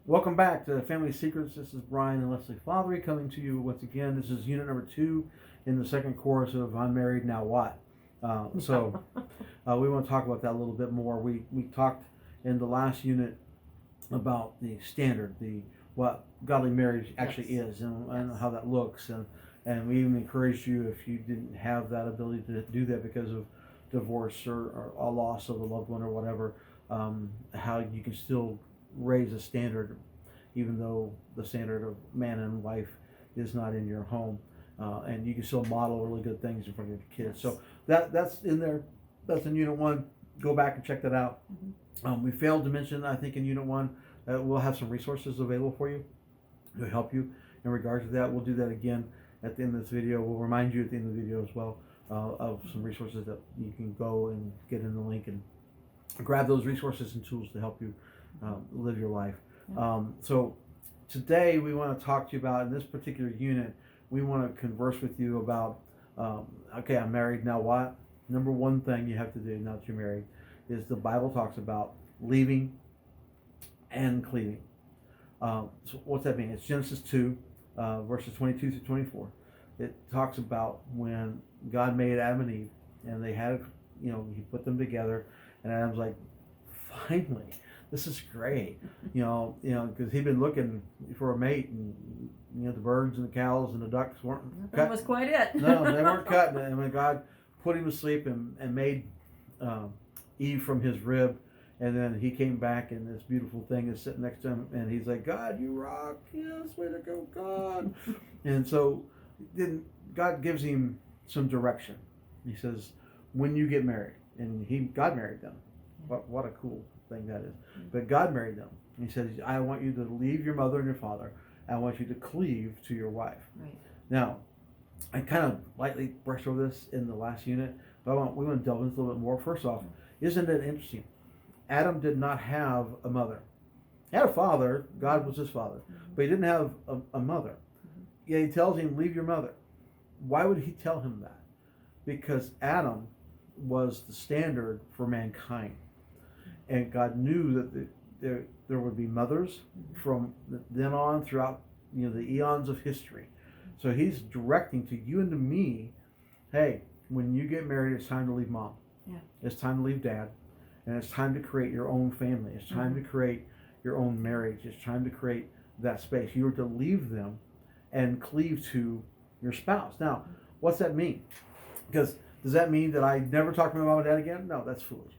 Welcome back to Family Secrets. This is Brian and Leslie Fothery coming to you once again. This is unit number 2 in the second course of I'm Married, Now What? We want to talk about that a little bit more. We talked in the last unit about the standard, the what godly marriage actually is, and how that looks, and we even encouraged you, if you didn't have that ability to do that because of divorce or a loss of a loved one or whatever, how you can still raise a standard even though the standard of man and wife is not in your home, and you can still model really good things in front of your kids. So that's in there. That's in unit 1. Go back and check that out. We failed to mention, I think, in unit 1, we'll have some resources available for you to help you in regards to that. We'll do that again at the end of this video. We'll remind you at the end of the video as well of some resources that you can go and get in the link and grab those resources and tools to help you live your life. So today we want to talk to you about, in this particular unit, we want to converse with you about, okay, I'm married, now what? Number one thing you have to do now that you're married is the Bible talks about leaving and cleaving. So what's that mean? It's Genesis 2, verses 22 through 24. It talks about when God made Adam and Eve, and they had, he put them together, and Adam's like, finally, this is great, because he'd been looking for a mate, and the birds and the cows and the ducks weren't. That was quite it. No, they weren't cutting it. And when God put him to sleep and made Eve from his rib, and then he came back, and this beautiful thing is sitting next to him, and he's like, God, you rock, yes, way to go, God. And so then God gives him some direction. He says, when you get married, and God married them. What a cool thing that is. But God married them. He says, I want you to leave your mother and your father. I want you to cleave to your wife. Right. Now, I kind of lightly brushed over this in the last unit, but we want to delve into a little bit more. First off, isn't it interesting? Adam did not have a mother. He had a father. God was his father. But he didn't have a mother. Yeah, he tells him, leave your mother. Why would he tell him that? Because Adam was the standard for mankind. And God knew that there would be mothers from then on throughout the eons of history. So he's directing to you and to me, hey, when you get married, it's time to leave mom. Yeah. It's time to leave dad. And it's time to create your own family. It's time to create your own marriage. It's time to create that space. You are to leave them and cleave to your spouse. Now, what's that mean? Because does that mean that I never talk to my mom and dad again? No, that's foolish.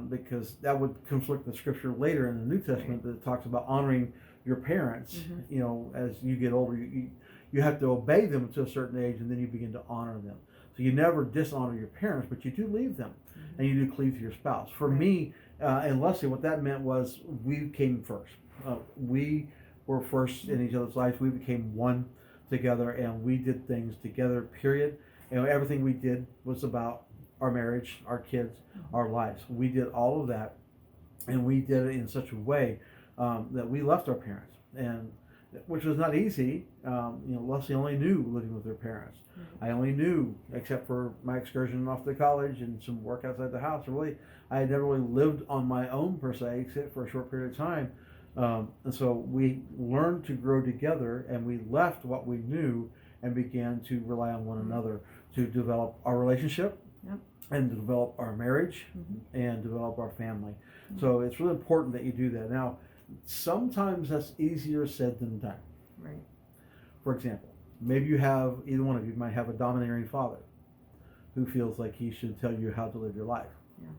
Because that would conflict with scripture later in the New Testament that talks about honoring your parents. As you get older, you have to obey them to a certain age, and then you begin to honor them. So you never dishonor your parents, but you do leave them, and you do cleave to your spouse. For me and Leslie, what that meant was we came first. We were first in each other's lives. We became one together, and we did things together, period. Everything we did was about our marriage, our kids, our lives. We did all of that, and we did it in such a way that we left our parents, and which was not easy. Leslie only knew living with her parents. I only knew, except for my excursion off to college and some work outside the house. I had never really lived on my own per se, except for a short period of time. And so we learned to grow together, and we left what we knew and began to rely on one another to develop our relationship. And develop our marriage and develop our family. So it's really important that you do that. Now, sometimes that's easier said than done. Right. For example, maybe either one of you might have a domineering father who feels like he should tell you how to live your life. Yeah.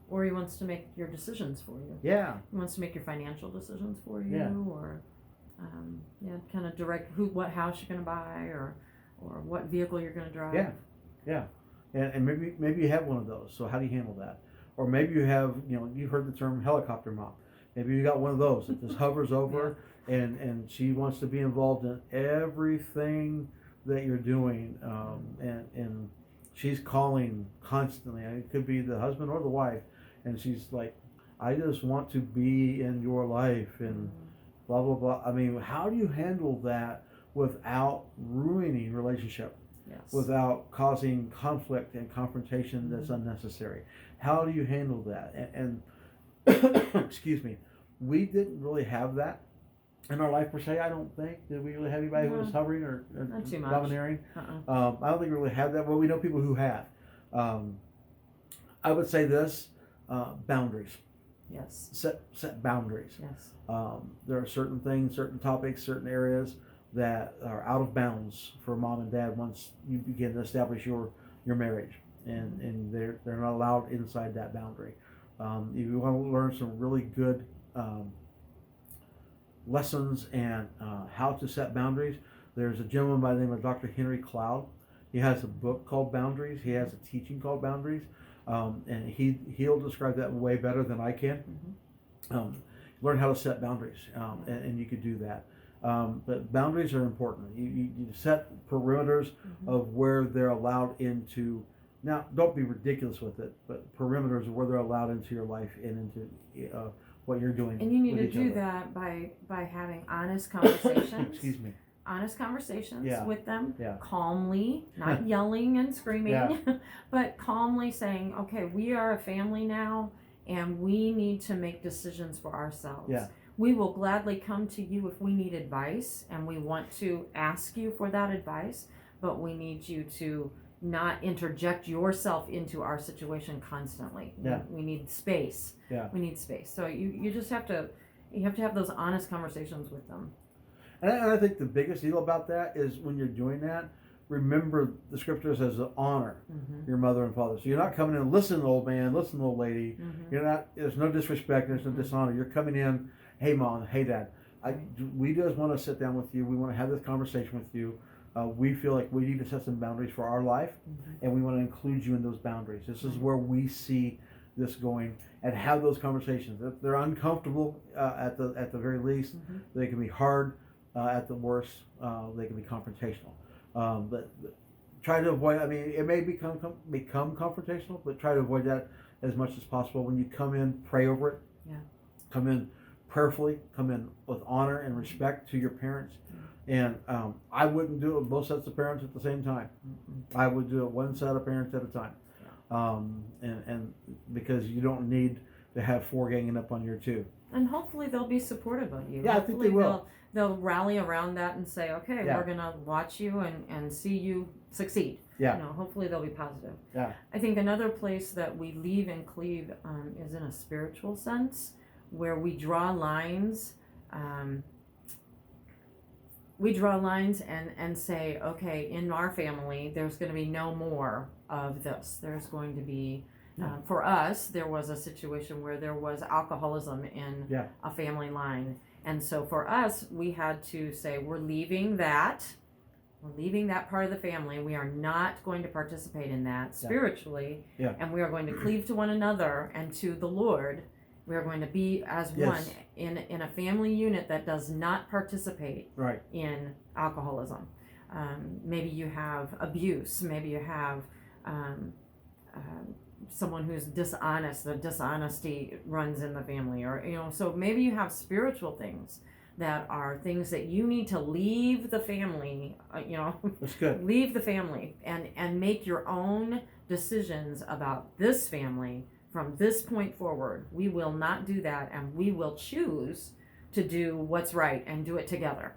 Or he wants to make your decisions for you. Yeah. He wants to make your financial decisions for you, or kind of direct what house you're going to buy, or what vehicle you're going to drive. Yeah. And maybe you have one of those. So how do you handle that? Or maybe you have, you've heard the term helicopter mom. Maybe you got one of those that just hovers over and she wants to be involved in everything that you're doing. And she's calling constantly. It could be the husband or the wife. And she's like, I just want to be in your life and blah, blah, blah. I mean, how do you handle that without ruining relationship? Yes. Without causing conflict and confrontation that's unnecessary? How do you handle that? And excuse me, we didn't really have that in our life per se. I don't think. Did we really have anybody who was hovering or Not too much. domineering? Uh-uh. I don't think we really have that. Well, we know people who have. I would say this: boundaries. Yes. Set boundaries. Yes. There are certain things, certain topics, certain areas that are out of bounds for mom and dad once you begin to establish your marriage, and they're not allowed inside that boundary. If you want to learn some really good lessons and how to set boundaries, there's a gentleman by the name of Dr. Henry Cloud. He has a book called Boundaries. He has a teaching called Boundaries, and he'll describe that way better than I can. Learn how to set boundaries, and you could do that. But boundaries are important. You set perimeters of where they're allowed into. Now, don't be ridiculous with it, but perimeters of where they're allowed into your life and into what you're doing. And you need with to each do other. that by having honest conversations. Excuse me. Honest conversations Yeah. with them, Yeah. calmly, not yelling and screaming, Yeah. but calmly saying, okay, we are a family now and we need to make decisions for ourselves. Yeah. We will gladly come to you if we need advice, and we want to ask you for that advice, but we need you to not interject yourself into our situation constantly. Yeah. We need space. Yeah. We need space. So you just have to have those honest conversations with them. And I think the biggest deal about that is when you're doing that, remember the scriptures as to honor your mother and father. So you're not coming in, listen, old man, listen, old lady. You're not. There's no disrespect. There's no dishonor. You're coming in, hey mom, hey dad. We just want to sit down with you. We want to have this conversation with you. We feel like we need to set some boundaries for our life, and we want to include you in those boundaries. This is where we see this going, and have those conversations. They're uncomfortable at the very least. They can be hard at the worst. They can be confrontational. But try to avoid. I mean, it may become confrontational, but try to avoid that as much as possible. When you come in, pray over it. Yeah. Come in prayerfully. Come in with honor and respect to your parents. And I wouldn't do it with both sets of parents at the same time. I would do it one set of parents at a time. And because you don't need to have four ganging up on your two. And hopefully they'll be supportive of you. Yeah, I think they will. They'll rally around that and say, okay, Yeah. we're going to watch you and see you succeed. Yeah. You know, hopefully they'll be positive. Yeah. I think another place that we leave and cleave is in a spiritual sense, where we draw lines. We draw lines and say, okay, in our family, there's going to be no more of this. There's going to be, for us, there was a situation where there was alcoholism in a family line. And so for us, we had to say, we're leaving that part of the family. We are not going to participate in that spiritually. Yeah. And we are going to cleave to one another and to the Lord. We are going to be as one in a family unit that does not participate in alcoholism. Maybe you have abuse. Maybe you have someone who's dishonest. The dishonesty runs in the family, or so maybe you have spiritual things that are things that you need to leave the family. That's good. Leave the family and make your own decisions about this family. From this point forward, we will not do that, and we will choose to do what's right and do it together.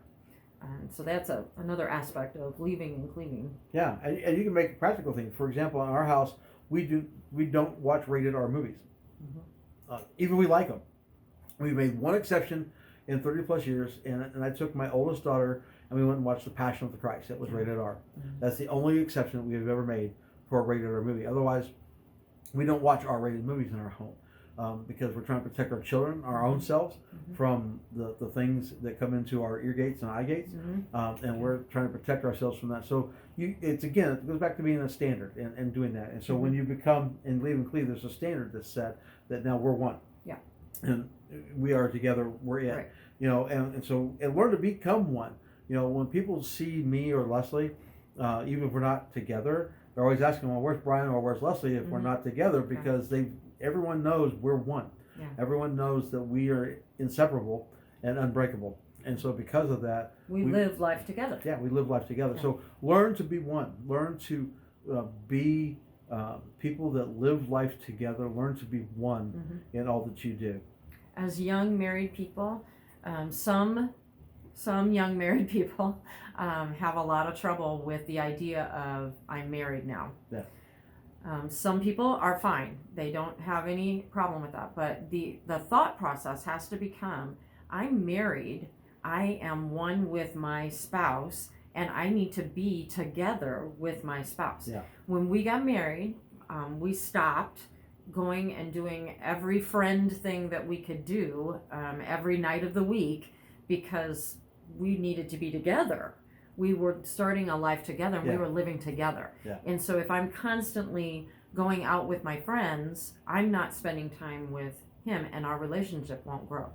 And so that's another aspect of leaving and cleaving. Yeah, and you can make a practical thing. For example, in our house, we don't watch rated R movies. Even we like them. We've made one exception in 30 plus years, and I took my oldest daughter and we went and watched The Passion of the Christ. It was rated R. That's the only exception that we have ever made for a rated R movie. Otherwise, we don't watch R-rated movies in our home because we're trying to protect our children, our own selves, from the things that come into our ear gates and eye gates, and we're trying to protect ourselves from that. So it goes back to being a standard and doing that. And so when you become in Leave and Cleave, there's a standard that's set that now we're one. Yeah. And we are together. We're it. Right. And learn to become one. When people see me or Leslie, even if we're not together, they're always asking, well, where's Brian or where's Leslie if we're not together? Because everyone knows we're one. Yeah. Everyone knows that we are inseparable and unbreakable. And so because of that, we live life together. Yeah, we live life together. Yeah. So learn to be one. Learn to be people that live life together. Learn to be one in all that you do. as young married people, some young married people have a lot of trouble with the idea of I'm married now. Yeah. Some people are fine; they don't have any problem with that. But the thought process has to become: I'm married. I am one with my spouse, and I need to be together with my spouse. Yeah. When we got married, we stopped going and doing every friend thing that we could do every night of the week because we needed to be together. We were starting a life together and we Yeah. were living together. Yeah. And so if I'm constantly going out with my friends, I'm not spending time with him and our relationship won't grow.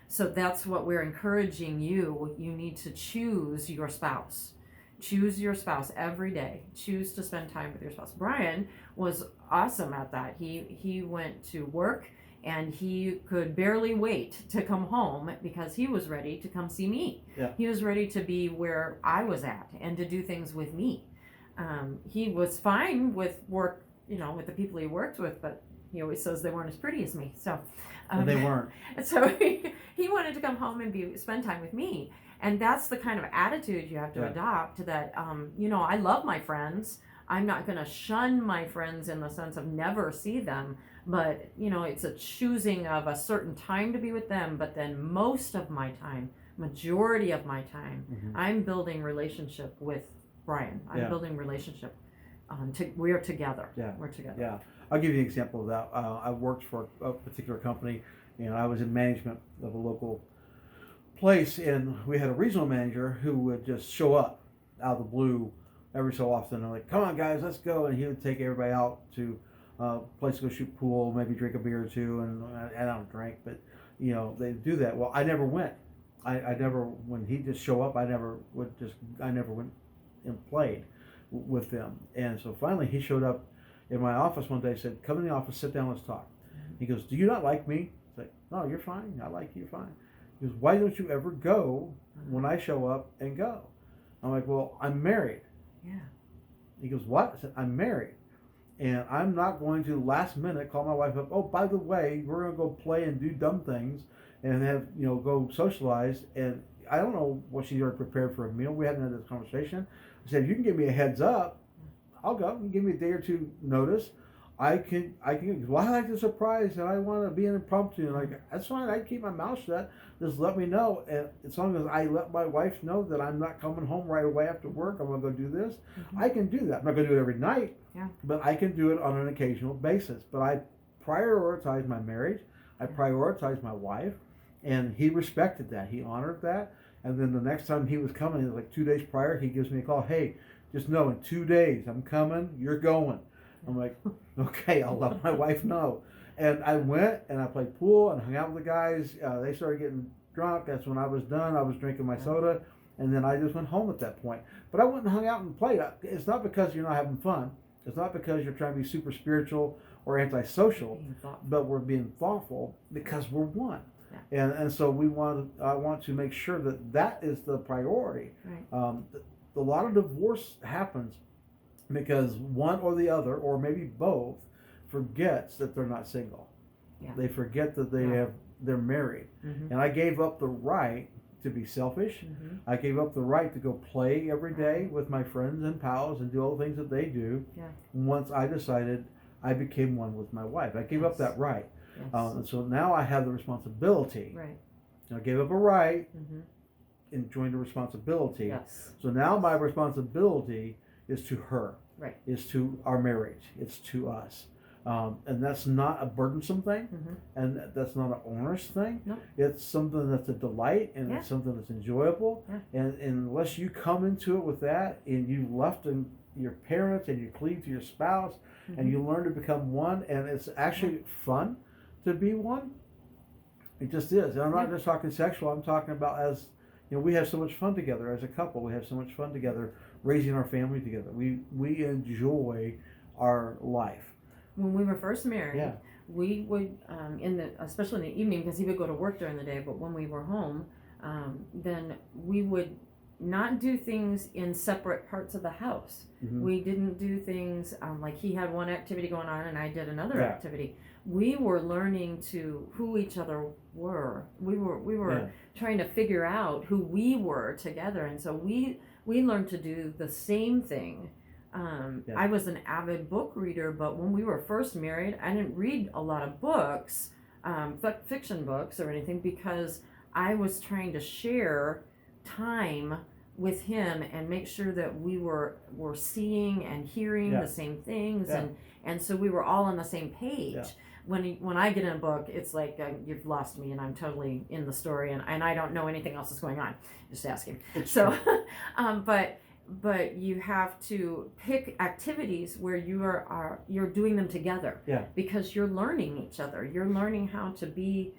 So that's what we're encouraging you. You need to choose your spouse. Choose your spouse every day. Choose to spend time with your spouse. Brian was awesome at that. He went to work and he could barely wait to come home because he was ready to come see me. Yeah. He was ready to be where I was at and to do things with me. He was fine with work, with the people he worked with, but he always says they weren't as pretty as me. So, And they weren't. So he wanted to come home and spend time with me. And that's the kind of attitude you have to Yeah. adopt that, I love my friends. I'm not going to shun my friends in the sense of never see them, but, it's a choosing of a certain time to be with them. But then most of my time, majority of my time, Mhm. I'm building relationship with Brian. I'm Yeah. building relationship. We're together. Yeah. We're together. Yeah, I'll give you an example of that. I worked for a particular company, and I was in management of a local place, and we had a regional manager who would just show up out of the blue every so often. I'm like, "Come on, guys, let's go!" And he would take everybody out to a place to go shoot pool, maybe drink a beer or two, and I don't drink, but they do that. Well, I never went. I never, when he just show up, I never went and played with them. And so finally he showed up in my office one day, said, "Come in the office, sit down, let's talk." He goes, "Do you not like me?" It's like, "No, you're fine. I like you fine." He goes, "Why don't you ever go when I show up and go?" I'm like, "Well, I'm married." Yeah. He goes, "What?" I said, "I'm married. And I'm not going to last minute call my wife up, 'Oh, by the way, we're going to go play and do dumb things and have, go socialize.'" And I don't know what she's already prepared for a meal. We hadn't had this conversation. I said, "If you can give me a heads up, I'll go. You can give me a day or two notice. I can, well, I like the surprise and I want to be an impromptu." And like, "That's fine. I can keep my mouth shut. Just let me know. And as long as I let my wife know that I'm not coming home right away after work, I'm going to go do this, Mm-hmm. I can do that. I'm not going to do it every night, Yeah. but I can do it on an occasional basis. But I prioritize my marriage. I prioritize my wife. And he respected that. He honored that. And then the next time he was coming, it was like 2 days prior, he gives me a call. "Hey, just know in 2 days I'm coming, you're going." I'm like, "Okay, I'll let my wife know." And I went and I played pool and hung out with the guys. They started getting drunk. That's when I was done. I was drinking my soda. And then I just went home at that point. But I went and hung out and played. It's not because you're not having fun. It's not because you're trying to be super spiritual or antisocial. Being thoughtful. But we're being thoughtful because we're one. Yeah. And so I want to make sure that is the priority. Right. A lot of divorce happens because one or the other, or maybe both, forgets that they're not single. Yeah. They forget that they're married. Mm-hmm. And I gave up the right to be selfish. Mm-hmm. I gave up the right to go play every day with my friends and pals and do all the things that they do. Yeah. Once I decided I became one with my wife, I gave up Yes. that right. Yes. And so now I have the responsibility. Right. I gave up a right Mm-hmm. and joined a responsibility. Yes. So now my responsibility is to her. Right. Is to our marriage. It's to us. And that's not a burdensome thing, Mm-hmm. and that's not an onerous thing. Nope. It's something that's a delight, and Yeah. it's something that's enjoyable. Yeah. And unless you come into it with that, and you left your parents, and you cleave to your spouse, Mm-hmm. and you learn to become one, and it's actually fun to be one. It just is. And I'm not just talking sexual. I'm talking about we have so much fun together as a couple. We have so much fun together raising our family together. We enjoy our life. When we were first married, Yeah. we would especially in the evening, because he would go to work during the day, but when we were home, then we would not do things in separate parts of the house. Mhm. We didn't do things like he had one activity going on and I did another Yeah. activity. we were learning to who each other were. We were Yeah. trying to figure out who we were together, and so we learned to do the same thing. Yeah. I was an avid book reader, but when we were first married, I didn't read a lot of books, fiction books or anything, because I was trying to share time with him and make sure that we were seeing and hearing Yeah. the same things, Yeah. and so we were all on the same page. Yeah. When I get in a book, it's like you've lost me and I'm totally in the story, and I don't know anything else that's going on. Just asking. It's So, true. but you have to pick activities where you're doing them together. Yeah. Because you're learning each other. You're learning how to be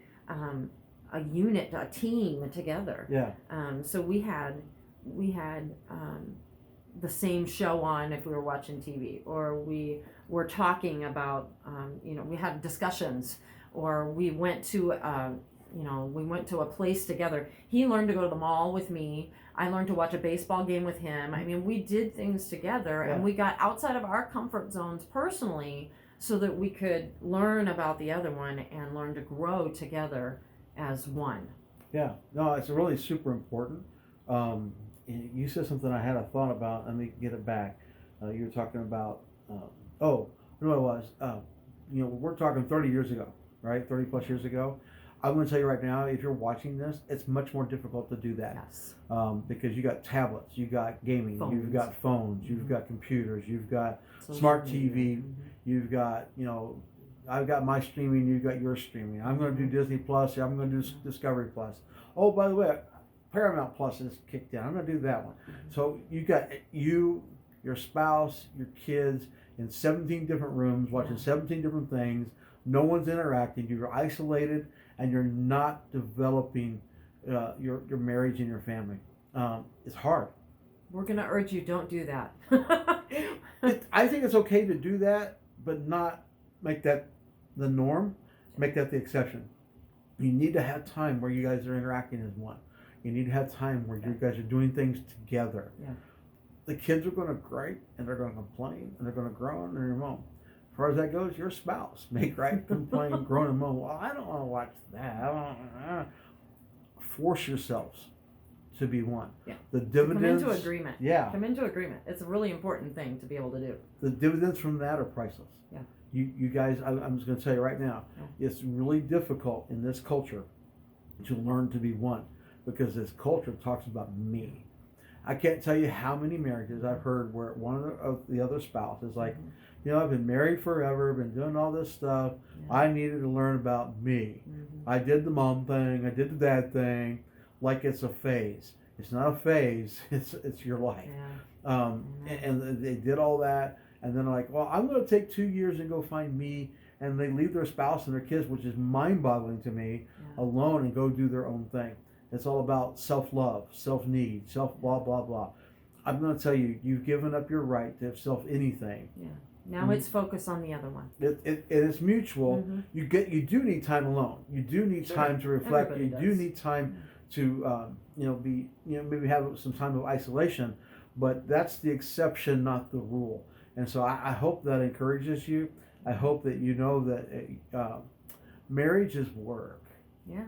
a unit, a team together. Yeah. So we had the same show on if we were watching TV, or we were talking about we had discussions, or we went to a place together. He learned to go to the mall with me. I learned to watch a baseball game with him. I mean, we did things together, Yeah. and we got outside of our comfort zones personally so that we could learn about the other one and learn to grow together as one. Yeah, no, it's really super important. You said something I had a thought about. Let me get it back. You were talking about, oh, you know what it was? We're talking 30 years ago, right? 30 plus years ago. I'm going to tell you right now, if you're watching this, it's much more difficult to do that. Yes. Because you got tablets, you got gaming, Phones. you've got phones, you've Mhm. got computers, you've got Social smart media. TV, Mhm. you've got, I've got my streaming, you've got your streaming. I'm going to do Disney Plus, I'm going to do Discovery Plus. Oh, by the way, Paramount Plus is kicked in. I'm going to do that one. So you got your spouse, your kids in 17 different rooms watching Yeah. 17 different things. No one's interacting. You're isolated, and you're not developing your marriage and your family. It's hard. We're going to urge you, don't do that. I think it's okay to do that, but not make that the norm. Make that the exception. You need to have time where you guys are interacting as one. You need to have time where you guys are doing things together. Yeah. The kids are going to gripe, and they're going to complain, and they're going to groan, and your mom. As far as that goes, your spouse may gripe, complain, groan, and moan. Well, I don't want to watch that. I don't. Force yourselves to be one. Yeah. The dividends. Come into agreement. Yeah. Come into agreement. It's a really important thing to be able to do. The dividends from that are priceless. Yeah. You guys, I'm just going to tell you right now, Yeah. it's really difficult in this culture to learn to be one, because this culture talks about me. I can't tell you how many marriages I've heard where one of the other spouse is like, I've been married forever, been doing all this stuff. Yeah. I needed to learn about me. Mm-hmm. I did the mom thing, I did the dad thing, like it's a phase. It's not a phase, it's your life. Yeah. And they did all that, and then like, well, I'm going to take 2 years and go find me, and they leave their spouse and their kids, which is mind-boggling to me, Yeah. alone and go do their own thing. It's all about self-love, self-need, self-blah, blah, blah. I'm going to tell you, you've given up your right to have self-anything. Yeah. Now it's focus on the other one. It is mutual. Mhm. You do need time alone. You do need Sure. time to reflect. Everybody You do does. need time to maybe have some time of isolation, but that's the exception, not the rule. And so I hope that encourages you. I hope that you know that marriage is work. Yeah.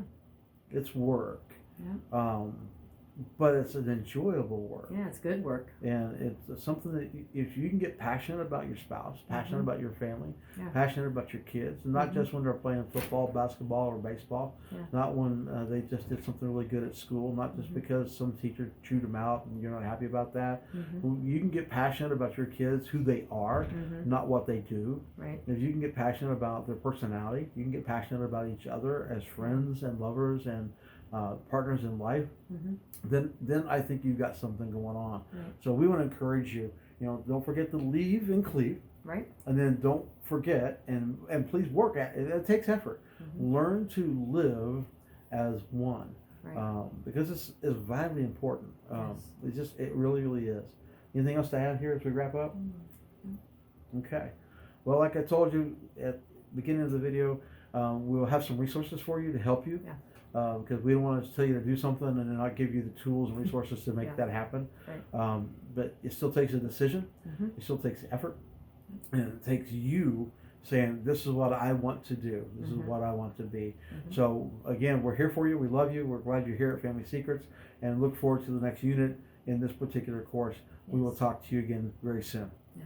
It's work. Yeah. But it's an enjoyable work. Yeah, it's good work. And it's something that if you can get passionate about your spouse, passionate Mhm. about your family, Yeah. passionate about your kids, and not Mhm. just when they're playing football, basketball, or baseball, Yeah. not when they just did something really good at school, not just Mhm. because some teacher chewed them out and you're not happy about that. Mm-hmm. You can get passionate about your kids, who they are, Mm-hmm. not what they do. Right. If you can get passionate about their personality, you can get passionate about each other as friends and lovers and partners in life, Mm-hmm. then I think you've got something going on. Right. So we want to encourage you. Don't forget to leave and cleave, Right. and then don't forget and please work at it. It takes effort. Mm-hmm. Learn to live as one, Right. because it's vitally important. Yes. It really, really is. Anything else to add here as we wrap up? Okay. Well, like I told you at the beginning of the video, we'll have some resources for you to help you. Yeah. Because we don't want to tell you to do something and then not give you the tools and resources to make Yeah. that happen. Right. But it still takes a decision. Mm-hmm. It still takes effort, and it takes you saying, this is what I want to do. This is what I want to be. So again, we're here for you. We love you. We're glad you're here at Family Secrets, and look forward to the next unit in this particular course. We will talk to you again very soon. Yeah.